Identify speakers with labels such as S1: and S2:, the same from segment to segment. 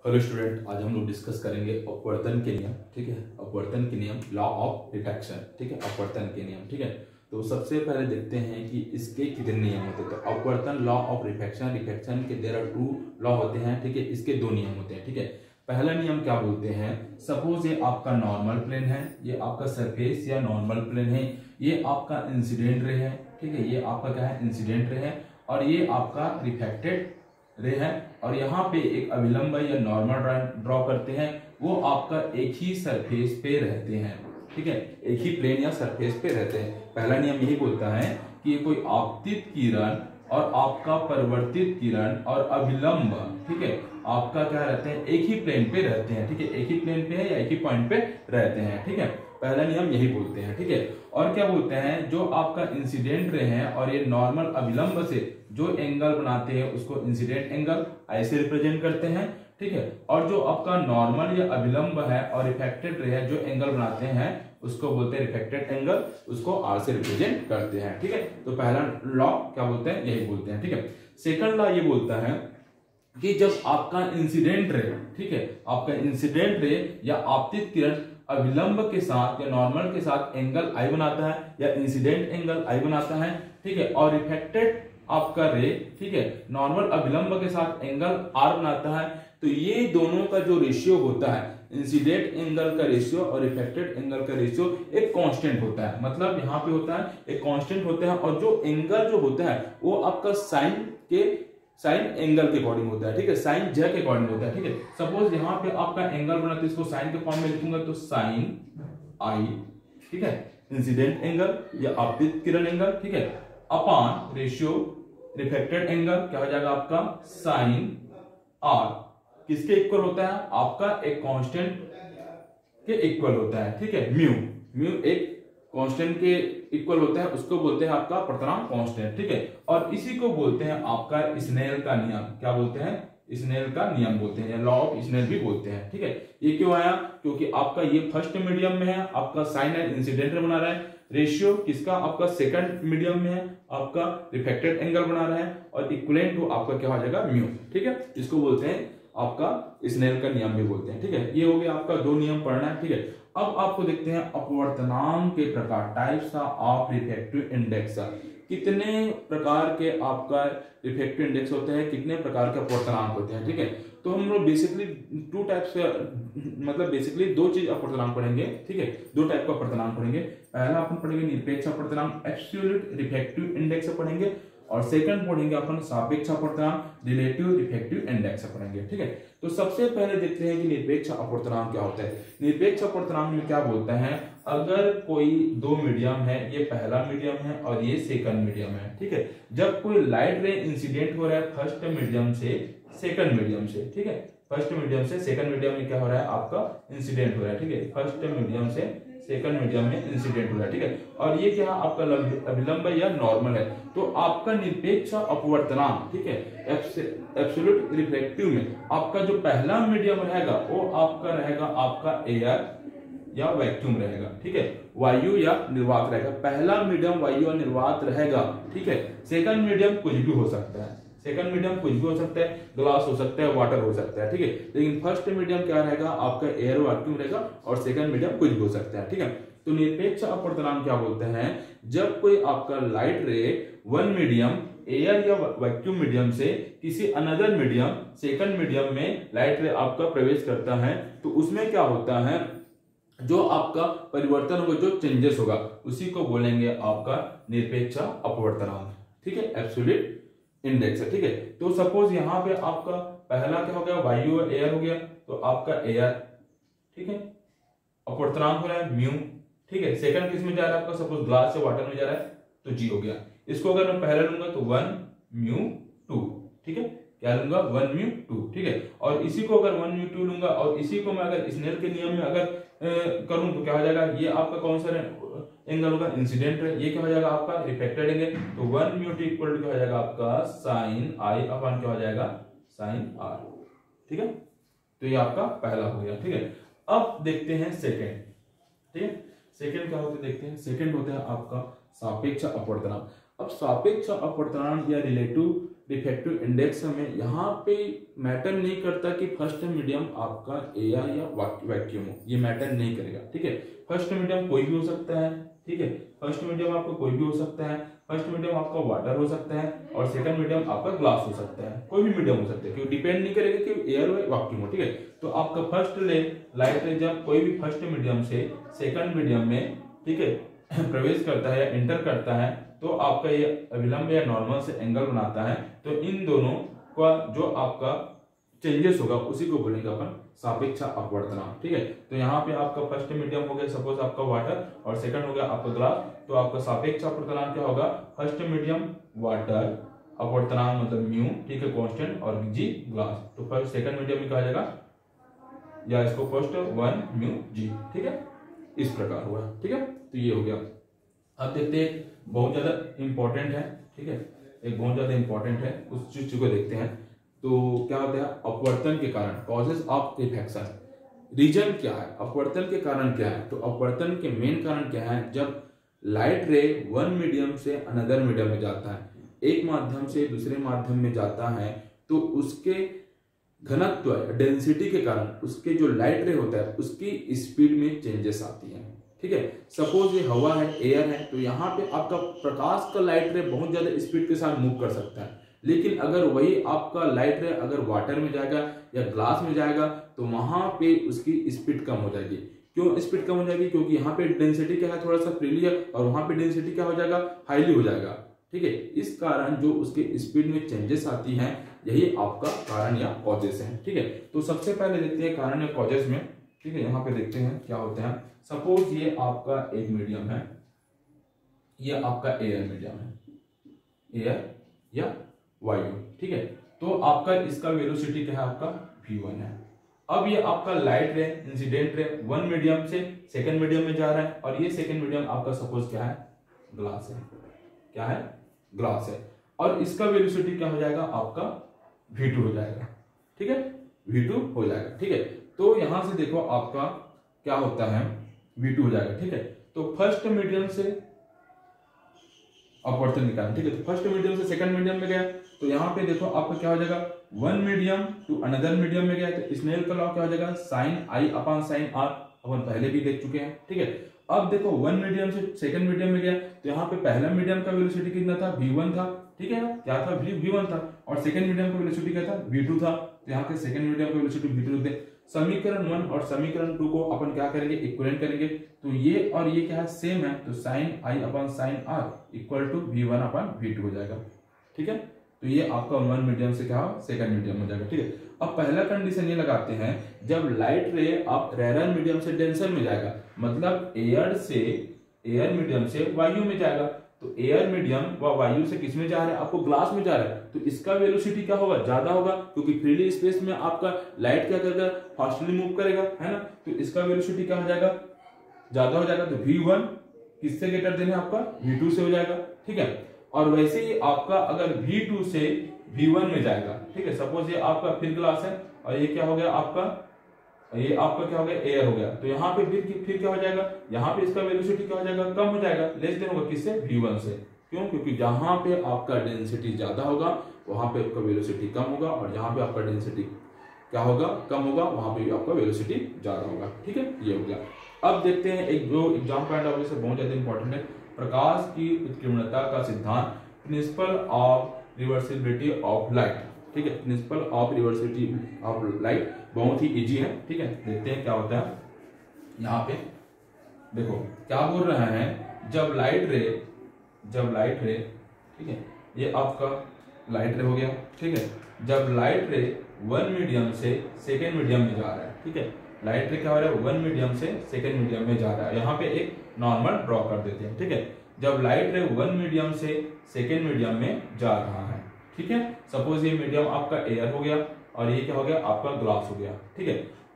S1: Hello student, आज हम लोग डिस्कस करेंगे अपवर्तन के नियम। ठीक है, अपवर्तन के नियम, लॉ ऑफ रिफ्रैक्शन। ठीक है, अपवर्तन के नियम। ठीक है, तो सबसे पहले देखते हैं कि इसके कितने नियम होते हैं। तो अपवर्तन, लॉ ऑफ रिफ्रैक्शन, रिफ्रैक्शन के देयर आर टू लॉ होते हैं। ठीक है, इसके दो नियम होते हैं। ठीक है, पहला नियम क्या बोलते हैं, सपोज ये आपका नॉर्मल प्लेन है, ये आपका सरफेस या नॉर्मल प्लेन है, ये आपका इंसिडेंट रे है। ठीक है, ये आपका क्या है, इंसिडेंट रे है, और ये आपका रिफ्लेक्टेड रे है, और यहाँ पे एक अभिलंब या नॉर्मल ड्रॉ करते हैं, वो आपका एक ही सरफेस पे रहते हैं। ठीक है, एक ही प्लेन या सरफेस पे रहते हैं। पहला नियम यही बोलता है कि ये कोई आपतित किरण और आपका परिवर्तित किरण और अभिलंब, ठीक है, आपका क्या रहते हैं, एक ही प्लेन पे रहते हैं। ठीक है, एक ही प्लेन पे है या एक ही पॉइंट पे रहते हैं। ठीक है, पहला नियम यही बोलते हैं। ठीक है, और क्या बोलते हैं, जो आपका इंसिडेंट रे है और ये नॉर्मल अभिलंब से जो एंगल बनाते हैं उसको इंसिडेंट एंगल ऐसे रिप्रेजेंट करते हैं। ठीक है, और जो आपका नॉर्मल या अभिलंब है और रिफ्लेक्टेड रे है जो एंगल बनाते हैं उसको बोलते हैं रिफ्लेक्टेड एंगल, उसको आर से रिप्रेजेंट करते हैं। ठीक है, तो पहला लॉ क्या बोलते हैं, यही बोलते हैं। ठीक है, सेकंड लॉ ये बोलता है कि जब आपका इंसिडेंट रे, ठीक है, आपका इंसिडेंट रे या आपतित किरण अभिलंब के साथ या नॉर्मल के साथ एंगल आई बनाता है या इंसिडेंट एंगल आई बनाता है। ठीक है, और रिफ्लेक्टेड आपका रे, ठीक है, नॉर्मल अभिलंब के साथ एंगल आर बनाता है, तो ये दोनों का जो रेशियो होता है, इंसिडेंट एंगल का रेशियो और रिफ्लेक्टेड एंगल का रेशियो एक कांस्टेंट होता है। मतलब यहाँ पे होता है एक कांस्टेंट होता है, और जो एंगल जो होता है वो आपका साइन एंगल के अकॉर्डिंग होता है। ठीक है, साइन जे के अकॉर्डिंग होता है। ठीक है, सपोज यहाँ पे आपका एंगल बना तो इसको साइन के फॉर्म में लिखूंगा तो साइन आई, ठीक है, इंसिडेंट एंगल या आपतित किरण एंगल, ठीक है, अपॉन रेशियो रिफ्लेक्टेड एंगल क्या हो जाएगा आपका साइन आर, किसके इक्वल होता है, आपका एक कांस्टेंट के इक्वल होता है। ठीक है, म्यू एक कांस्टेंट के इक्वल होता है, उसको बोलते हैं आपका पूर्णांक कांस्टेंट। ठीक है, और इसी को बोलते हैं आपका स्नेल का नियम। क्या बोलते हैं, स्नेल का नियम बोलते हैं, या लॉ ऑफ स्नेल भी बोलते हैं। ठीक है, ये क्यों आया, क्योंकि आपका ये फर्स्ट मीडियम में है, आपका साइन एंड इंसिडेंट बना रहा है, रेशियो किसका, आपका सेकंड मीडियम में है, आपका रिफ्लेक्टेड एंगल बना रहा है, और इक्विवेलेंट टू आपका क्या हो जाएगा, म्यू। ठीक है, इसको बोलते हैं आपका स्नेल का नियम भी बोलते हैं। ठीक है, ये हो गया आपका दो नियम पढ़ना है। ठीक है, अब आपको देखते हैं अपवर्तनांक के प्रकार, टाइप्स ऑफ रिफ्रैक्टिव इंडेक्स। कितने प्रकार के आपका रिफ्रैक्टिव इंडेक्स होते हैं, कितने प्रकार के अपवर्तनांक होते हैं। ठीक है, तो हम लोग बेसिकली टू टाइप्स का, मतलब बेसिकली दो चीज अपवर्तनांक पढ़ेंगे। ठीक है, दो टाइप का अपवर्तनांक पढ़ेंगे। पहला अपन पढ़ेंगे निरपेक्ष अपवर्तनांक, एब्सोल्यूट रिफ्रैक्टिव इंडेक्स पढ़ेंगे, और सेकंड पढ़ेंगे अपन सापेक्ष अपवर्तनांक, रिलेटिव रिफ्रैक्टिव इंडेक्स पढ़ेंगे। ठीक है, तो सबसे पहले देखते हैं कि निरपेक्ष अपवर्तनांक क्या होता है। निरपेक्ष अपवर्तनांक में क्या बोलता है, अगर कोई दो मीडियम है, ये पहला मीडियम है और ये सेकंड मीडियम है, ठीक है, जब कोई लाइट रे इंसिडेंट हो रहा है फर्स्ट मीडियम से सेकंड मीडियम से, ठीक है, फर्स्ट मीडियम से सेकंड मीडियम में क्या हो रहा है, आपका इंसिडेंट हो रहा है। ठीक है, फर्स्ट मीडियम से सेकंड मीडियम में इंसिडेंट हो रहा है। ठीक है, और ये क्या आपका अभिलंब या नॉर्मल है, तो आपका निरपेक्ष अपवर्तनांक, ठीक है, एब्सोल्यूट रिफ्रैक्टिव में आपका जो पहला मीडियम रहेगा वो आपका रहेगा आपका एयर या वैक्यूम रहेगा। ठीक है, वायु या निर्वात रहेगा। पहला मीडियम वायु या निर्वात रहेगा। ठीक है, सेकंड मीडियम कुछ भी हो सकता है, सेकंड मीडियम कुछ भी हो सकता है, ग्लास हो सकता है, वाटर हो सकता है। ठीक है, लेकिन फर्स्ट मीडियम क्या रहेगा, आपका एयर वैक्यूम रहेगा, और सेकंड मीडियम कुछ भी हो सकता है। ठीक है, तो निरपेक्ष अपवर्तनांक क्या बोलते हैं, जब कोई आपका लाइट रे वन मीडियम एयर या वैक्यूम मीडियम से किसी अनदर मीडियम सेकंड मीडियम में लाइट रे आपका प्रवेश करता है, तो उसमें क्या होता है, जो आपका परिवर्तन होगा, जो चेंजेस होगा, उसी को बोलेंगे आपका निरपेक्ष अपवर्तनांक। ठीक है, एब्सोल्यूट इंडेक्स है। ठीक है, तो सपोज यहाँ पे आपका पहला क्या हो गया, वायु एयर हो गया, तो आपका एयर, ठीक है, अपवर्तनांक हो रहा है म्यू। ठीक है, सेकंड किस में जा रहा है आपका, सपोज ग्लास से वाटर में जा रहा है, तो जी हो गया। इसको अगर मैं पहला लूंगा तो 1 म्यू 2, ठीक है, क्या लूंगा 1 म्यू 2। ठीक है, और इसी को अगर 1 म्यू 2 लूंगा, और इसी को मैं अगर स्नेल के नियम में अगर करूं तो क्या हो जाएगा, ये आपका कौन सा एंगल होगा, इंसिडेंट है, ये क्या हो जाएगा आपका रिफ्लेक्टेड एंगल, तो 1 म्यू 2 इक्वल टू क्या हो जाएगा आपका साइन आई अपॉन क्या हो जाएगा साइन आर। ठीक है, तो ये आपका पहला हो गया। ठीक है, अब देखते हैं सेकंड। ठीक है, सेकंड क्या होते देखते हैं, सेकंड होता है आपका सापेक्ष अपवर्तनांक। अब सापेक्ष अपवर्तनांक या रिलेटिव रिफ्रैक्टिव इंडेक्स में यहाँ पे मैटर नहीं करता कि फर्स्ट मीडियम आपका एयर या वैक्यूम हो, ये मैटर नहीं करेगा, ठीक है। फर्स्ट मीडियम कोई भी हो सकता है, ठीक है, फर्स्ट मीडियम आपका कोई भी हो सकता है, फर्स्ट मीडियम आपका वाटर हो सकता है और सेकंड मीडियम आपका ग्लास हो सकता है, कोई भी मीडियम हो सकता है, क्योंकि डिपेंड नहीं करेगा कि एयर हो वैक्यूम हो, ठीक है। तो आपका फर्स्ट लाइट रे जब कोई भी फर्स्ट मीडियम से सेकंड मीडियम में, ठीक है, प्रवेश करता है या एंटर करता है तो आपका ये अभिलंब या नॉर्मल से एंगल बनाता है, तो इन दोनों का जो आपका चेंजेस होगा उसी को बोलेंगे अपन सापेक्ष अपवर्तनांक, ठीक है। तो यहाँ पे आपका फर्स्ट मीडियम हो गया सपोज आपका वाटर और सेकंड हो गया आपका ग्लास, तो आपका सापेक्ष अपवर्तनांक क्या होगा, फर्स्ट मीडियम वाटर अपवर्तनांक मतलब म्यू, ठीक है, कांस्टेंट, और जी ग्लास, तो फर्स्ट सेकंड मीडियम में कहा जाएगा या इसको फर्स्ट 1 म्यू जी, ठीक है, इस प्रकार हुआ, ठीक है। तो ये हो गया। अब देखते हैं बहुत ज्यादा इंपॉर्टेंट है, ठीक है, एक बहुत ज्यादा इंपॉर्टेंट है, उस चीज को देखते हैं। तो क्या होता है अपवर्तन के कारण, कॉजेस ऑफ रिफ्रैक्शन, रीजन क्या है, अपवर्तन के कारण क्या है, तो अपवर्तन के मेन कारण क्या है, जब लाइट रे वन मीडियम से अनदर मीडियम में जाता है, एक माध्यम से दूसरे माध्यम में जाता है, तो उसके घनत्व डेंसिटी के कारण उसके जो लाइट रे होता है उसकी स्पीड में चेंजेस आती है, ठीक है। सपोज ये हवा है, एयर है, तो यहाँ पे आपका प्रकाश का लाइट रे बहुत ज्यादा स्पीड के साथ मूव कर सकता है, लेकिन अगर वही आपका लाइट रे अगर वाटर में जाएगा या ग्लास में जाएगा तो वहां पे उसकी स्पीड कम हो जाएगी। क्यों स्पीड कम हो जाएगी, क्योंकि यहाँ पे डेंसिटी क्या है, थोड़ा सा फ्रीली है, और वहां पे डेंसिटी क्या हो जाएगा, हाईली हो जाएगा, ठीक है। इस कारण जो उसके स्पीड में चेंजेस आती हैं, यही आपका कारण या कॉजेस है, ठीक है। तो सबसे पहले देखते हैं कारण या कॉजेस में, ठीक है, यहाँ पे देखते हैं क्या होते हैं। सपोज ये आपका एक मीडियम है, ये आपका एयर मीडियम है, एयर या वायु, ठीक है। तो आपका इसका वेलोसिटी क्या है, आपका v1 है। अब ये आपका light ray incident ray one medium से सेकंड मीडियम में जा रहा है, और ये सेकंड मीडियम आपका सपोज क्या है, ग्लास है, क्या है, ग्लास है, और इसका वेलोसिटी क्या हो जाएगा, आपका v2 हो जाएगा, ठीक है, v2 हो जाएगा, ठीक है। तो यहां से देखो आपका क्या होता है, v2 हो जाएगा, ठीक है। तो फर्स्ट मीडियम से अपवर्तन के कारण, ठीक है, तो फर्स्ट मीडियम से सेकंड मीडियम में गया, तो यहाँ पे देखो आपका क्या हो जाएगा, one medium to another medium में गया, तो स्नेल का लॉ क्या हो जाएगा, sine i upon sine r, अपन पहले भी देख चुके हैं, ठीक है। अब देखो वन मीडियम से सेकंड मीडियम में गया, तो यहाँ पे पहला मीडियम का वेलोसिटी कितना था, v1 था, ठीक है ना, क्या था, v1 था, और सेकंड मीडियम का वेलोसिटी क्या था, v2 था, तो यहाँ पे सेकंड मीडियम का वेलोसिटी v2 दे। समीकरण 1 और समीकरण 2 को अपन क्या करेंगे, इक्विवेलेंट करेंगे, तो ये और ये क्या है, सेम है, तो sine i upon sine r equal to v1 upon v2 हो जाएगा, ठीक है। तो ये आपका वन मीडियम से क्या हो, सेकंड मीडियम हो जाएगा, ठीक है। अब पहला कंडीशन ये लगाते हैं, जब लाइट रे आप रेयर मीडियम से डेंसर में जाएगा, मतलब एयर मीडियम से वायु में जाएगा, तो एयर मीडियम व वायु से किस में जा रहा है, आपको ग्लास में जा रहा है, तो इसका वेलोसिटी क्या होगा, ज्यादा होगा, क्योंकि फ्रीली स्पेस में आपका लाइट क्या करेगा, फास्टली मूव करेगा, है ना, तो इसका वेलोसिटी क्या हो जाएगा, ज्यादा हो जाएगा, तो v1 किससे ग्रेटर देन है, आपका v2 से हो जाएगा, ठीक है। और वैसे ही आपका अगर v2 से v1 में जाएगा, ठीक है, सपोज ये आपका फिर ग्लास है और ये क्या हो गया आपका, ये आपका क्या हो गया, एयर हो गया, तो यहाँ पे फिर क्या हो जाएगा, यहाँ पे इसका वेलोसिटी क्या हो जाएगा, कम हो जाएगा, लेस देन होगा, किससे, v1 से। क्यों, क्योंकि जहां पे आपका डेंसिटी ज्यादा होगा वहां पे आपका वेलोसिटी कम होगा, और जहां पे आपका डेंसिटी क्या होगा, कम होगा, वहां पे भी आपका वेलोसिटी ज्यादा होगा, ठीक है, ये हो गया। अब देखते हैं एक जो एग्जाम पॉइंट ऑफ व्यू से बहुत ज्यादा इंपॉर्टेंट है, प्रकाश की उत्कीर्णता का सिद्धांत, principle of reversibility of light, ठीक है, principle of reversibility of light बहुत ही इजी है, ठीक है। देखते हैं क्या होता है, यहाँ पे देखो क्या बोल रहे हैं, जब लाइट रे, ठीक है, ये आपका लाइट रे हो गया, ठीक है, जब लाइट रे वन मीडियम से सेकेंड मीडियम में जा रहा है, ठीक है, लाइट रे क्या हो रहा है, वन मीडियम से सेकेंड मीडियम में जा रहा है, यहाँ पे एक नॉर्मल ड्रॉ कर देते हैं, ठीक है। जब लाइट रे वन मीडियम से सेकेंड मीडियम में जा रहा है, ठीक है, सपोज ये मीडियम आपका एयर हो गया और ये क्या हो गया, आपका ग्लास हो गया, ठीक है।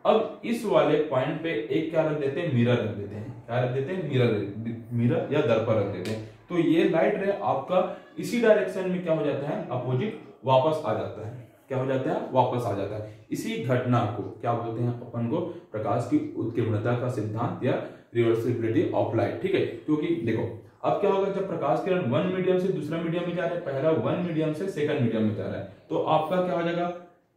S1: अब इस वाले पॉइंट पे एक क्या रख देते हैं, मिरर रख देते हैं, क्या रख देते हैं, मिरर या दर्पण रख देते हैं, तो ये लाइट रे आपका इसी डायरेक्शन में क्या हो जाता है, अपोजिट वापस आ जाता है, क्या हो जाता है, वापस आ जाता है। इसी घटना को क्या बोलते हैं, अपन को प्रकाश की उत्कीर्णता का सिद्धांत या रिवर्सिबिलिटी ऑफ लाइट, ठीक है। क्योंकि देखो अब क्या होगा, जब प्रकाश किरण वन मीडियम से दूसरा मीडियम में जा रहा है, पहला वन मीडियम से सेकंड मीडियम में जा रहा है, तो आपका क्या हो जाएगा,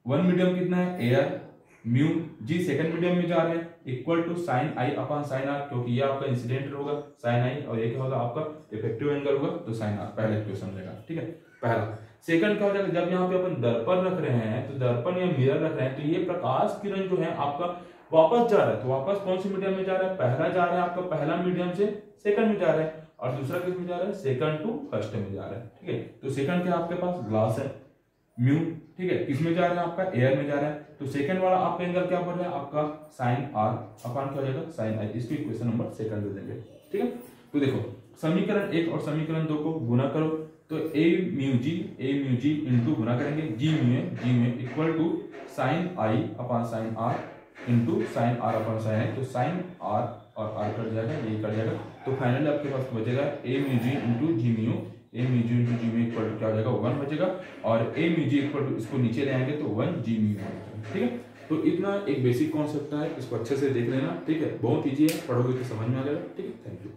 S1: वन मीडियम कितना है एयर, म्यू जी सेकंड मीडियम में जा रहे हैं equal to sine i upon sine r, क्योंकि ये आपका इंसिडेंट होगा साइन आई और ये क्या होगा आपका इफेक्टिव एंगल होगा तो साइन आर, पहला इक्वेशन रहेगा, ठीक है पहला। सेकंड क्या हो जाएगा, जब यहाँ पे अपन दर्पण रख रहे हैं तो दर्पण या मिरर रख रहे हैं, तो ये प्रकाश किरण जो है आपका वापस जा रहा है, तो वापस कौन सी मीडियम में जा रहा है, पहला जा रहा है आपका पहला मीडियम से सेकंड में जा रहा है, और दूसरा किस में जा रहा है, सेकंड टू फर्स्ट में जा रहा है, ठीक है। तो सेकंड क्या आपके पास ग्लास है, म्यू, ठीक है, किसमें जा रहा है आपका एयर में जा रहा है, तो सेकंड वाला आपका एंगल क्या बढ़ रहा है आपका साइन आर अपॉन क्या हो जाएगा साइन आई, इसको इक्वेशन नंबर सेकंड दे देंगे, ठीक है। तो देखो समीकरण 1 और समीकरण 2 को गुना करो, तो ए म्यू जी इंटू गुना करेंगे g mu equal to sine i upon sine r into sine r upon sine i, तो साइन आर और आर कट जाएगा, ये कट जाएगा, तो फाइनली आपके पास बचेगा a mu g into g mu equal to क्या हो जाएगा 1 बचेगा, और a mu g equal to इसको नीचे ले आएंगे तो 1 जी म्यू बचेगा, ठीक है। तो इतना एक बेसिक कॉन्सेप्ट है, इसको अच्छे से देख लेना, ठीक है, बहुत ईजी है, पढ़ोगे तो समझ में आ जाएगा, ठीक है। Thank you.